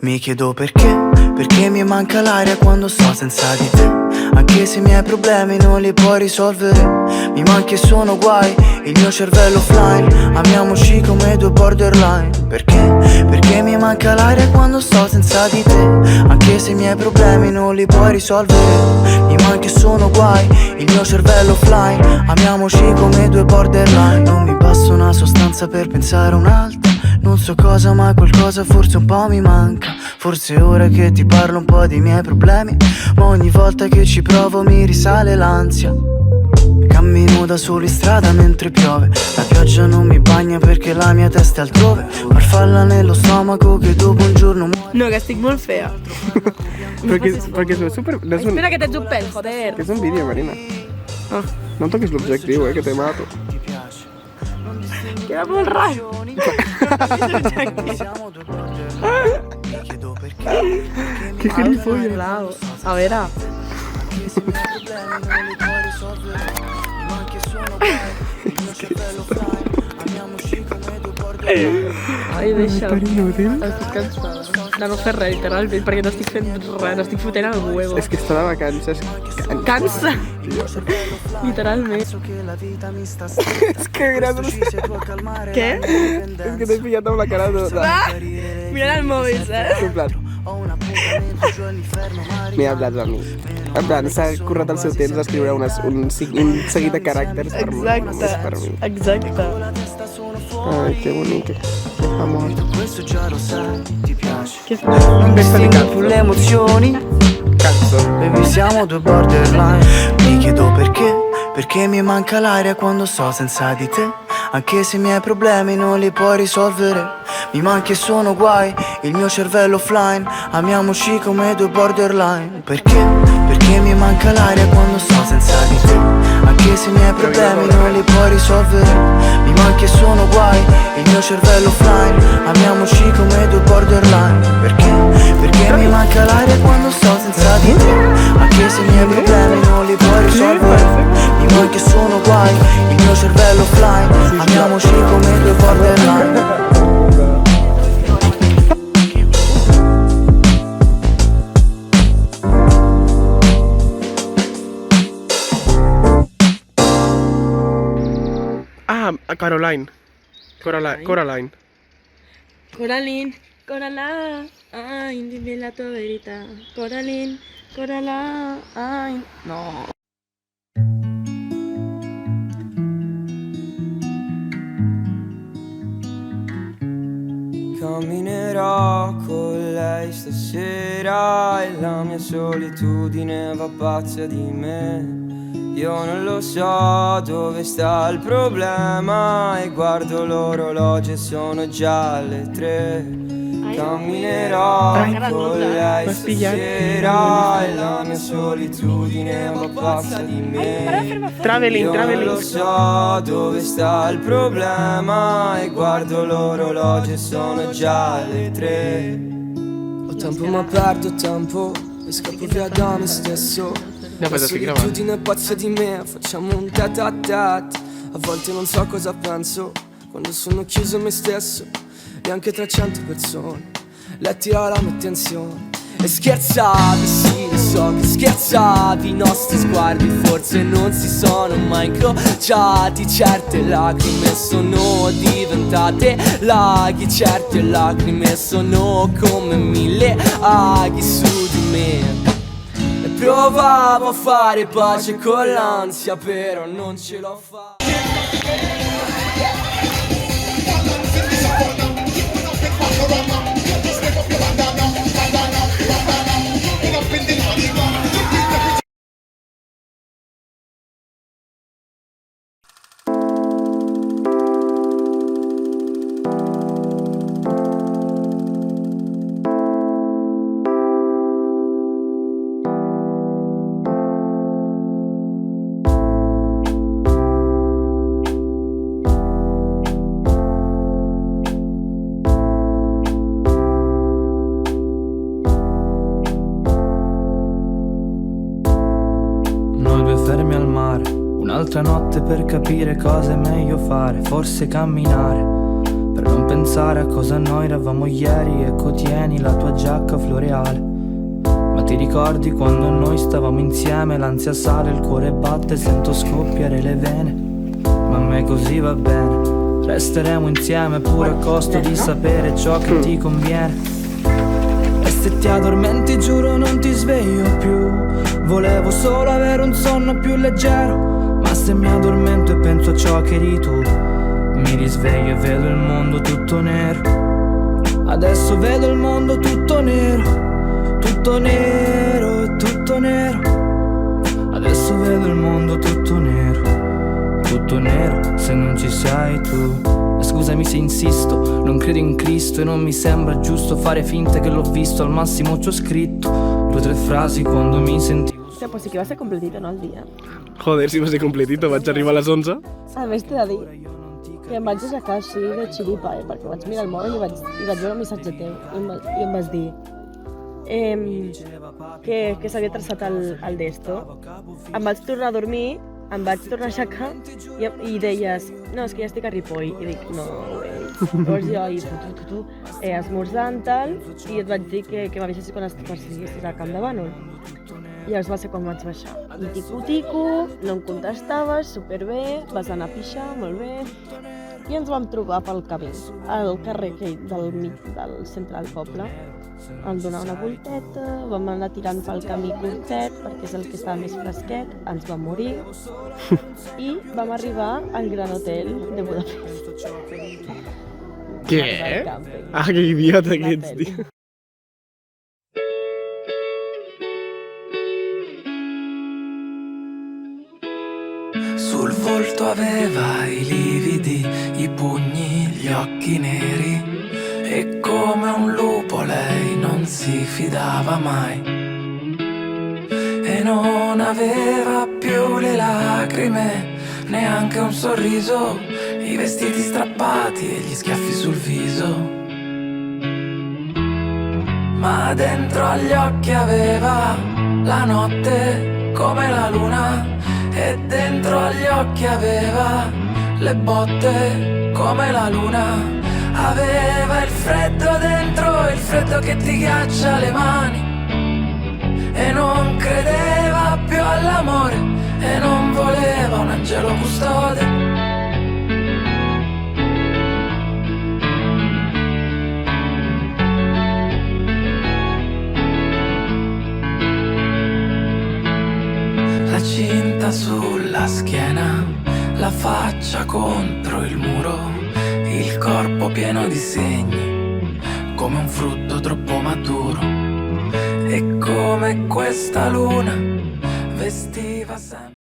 Mi chiedo perché mi manca l'aria quando sto senza di te. Anche se i miei problemi non li puoi risolvere, mi manchi e sono guai, il mio cervello offline. Amiamoci come due borderline. Perché mi manca l'aria quando sto senza di te. Anche se i miei problemi non li puoi risolvere, mi manchi e sono guai, il mio cervello offline. Amiamoci come due borderline. Non mi basta una sostanza per pensare a un'altra. Non so cosa ma qualcosa forse un po' mi manca. Forse ora che ti parlo un po' dei miei problemi, ma ogni volta che ci provo mi risale l'ansia. Cammino da solo in strada mentre piove, la pioggia non mi bagna perché la mia testa è altrove. Farfalla nello stomaco che dopo un giorno No, que estic molt fea. Perquè és super... No és un, Espera que t'ets un pèl, joder. que és un vídeo, Marina. Ah, No toquis l'objectiu, que te mato. queda molt raro. Che gilipollas. Claro. A veure. Ai, deixa'm. Estic cansada de no fer res, literalment, perquè no estic fent res, no estic fotent el huevo. És que està de vacances. Cansa. Literalment. És que gràcies. Què? És que t'he pillat amb la cara de... Mirant el mòbil, saps? En plan... M'he hablat amb mi. En plan, s'ha currat el seu temps a escriure un seguit de caràcters per mi. Exacte, Per mi. exacte. Ai, que bonic. Amor. Che Non distingui più le emozioni, Cazzo. baby siamo due borderline. Mi chiedo perché mi manca l'aria quando sto senza di te. Anche se i miei problemi non li puoi risolvere, mi manchi e sono guai, il mio cervello offline. Amiamoci come due borderline. Perché mi manca l'aria quando sto senza di te. Anche se i miei problemi non li puoi risolvere, mi manchi e sono guai, il mio cervello offline. Amiamoci come due borderline. Perché mi manca l'aria quando sto senza di te. Anche se i miei problemi non li puoi risolvere, mi manchi e sono guai, il mio cervello offline. Amiamoci come due borderline. Ah, Coraline. Coraline. Coraline, Corala, ai, dimmi la tua verità. Coraline, Corala, ai. No. Camminerò con lei stasera e la mia solitudine va pazza di me. Io non lo so dove sta il problema e guardo l'orologio e sono già le 3. Camminerò con lei stasera e la mia solitudine va pazza di me. Traveling. Io non lo so dove sta il problema e guardo l'orologio e sono già le 3. Ho tempo ma perdo tempo e scappo via da me stesso. La solitudine è pazza di me, facciamo un tete a tete. A volte non so cosa penso quando sono chiuso in me stesso. E anche tra 100 persone letti la mia attenzione. E scherzavi, sì, lo so che scherzavi. I nostri sguardi forse non si sono mai incrociati. Certe lacrime sono diventate laghi. Certe lacrime sono come 1000 aghi su di me. E provavo a fare pace con l'ansia, però non ce l'ho fatta. fermi al mare, un'altra notte per capire cosa è meglio fare, forse camminare, per non pensare a cosa noi eravamo ieri. Ecco, tieni la tua giacca floreale. Ma ti ricordi quando noi stavamo insieme? L'ansia sale, il cuore batte, sento scoppiare le vene. Ma a me così va bene, resteremo insieme pure a costo di sapere ciò che ti conviene. E se ti addormenti giuro non ti sveglio più. Volevo solo avere un sonno più leggero, ma se mi addormento e penso a ciò che eri tu, mi risveglio e vedo il mondo tutto nero. Adesso vedo il mondo tutto nero, tutto nero e tutto nero. Adesso vedo il mondo tutto nero, tutto nero se non ci sei tu. E scusami se insisto, non credo in Cristo e non mi sembra giusto fare finta che l'ho visto. Al massimo ci ho scritto 2 o 3 frasi quando mi sentivo. Hòstia, pues sí que va ser completito, no, el dia. Joder, si va ser completito, vaig arribar a les 11. A més, t'he de dir que em vaig aixecar així de xiripa, perquè vaig mirar el mòbil i vaig veure un missatge teu i em vas dir que s'havia traçat el d'esto. Em vaig tornar a dormir, em vaig tornar a aixecar i deies, no, és que ja estic a Ripoll. I dic, no, llavors jo i tu, esmorzant tal, i et vaig dir que m'avisessis quan estiguessis a Camp de Bànol. I llavors va ser quan vaig baixar. I tico, no em contestaves, superbé, vas anar a pixar, molt bé. I ens vam trobar pel camí, al carrer del centre del poble. Vam donar una volteta, vam anar tirant pel camí curtet, perquè és el que estava més fresquet, ens vam morir i vam arribar al Gran Hotel de Budapest. Què? Ah, que idiota que ets, tio. Sul volto aveva i lividi, i pugni, gli occhi neri, e come un lupo lei non si fidava mai. E non aveva più le lacrime, neanche un sorriso, i vestiti strappati e gli schiaffi sul viso. Ma dentro agli occhi aveva la notte come la luna, e dentro agli occhi aveva le botte come la luna. Aveva il freddo dentro, il freddo che ti ghiaccia le mani, e non credeva più all'amore e non voleva un angelo custode. La cinta sulla schiena, la faccia contro il muro, il corpo pieno di segni, come un frutto troppo maturo. E come questa luna vestiva sempre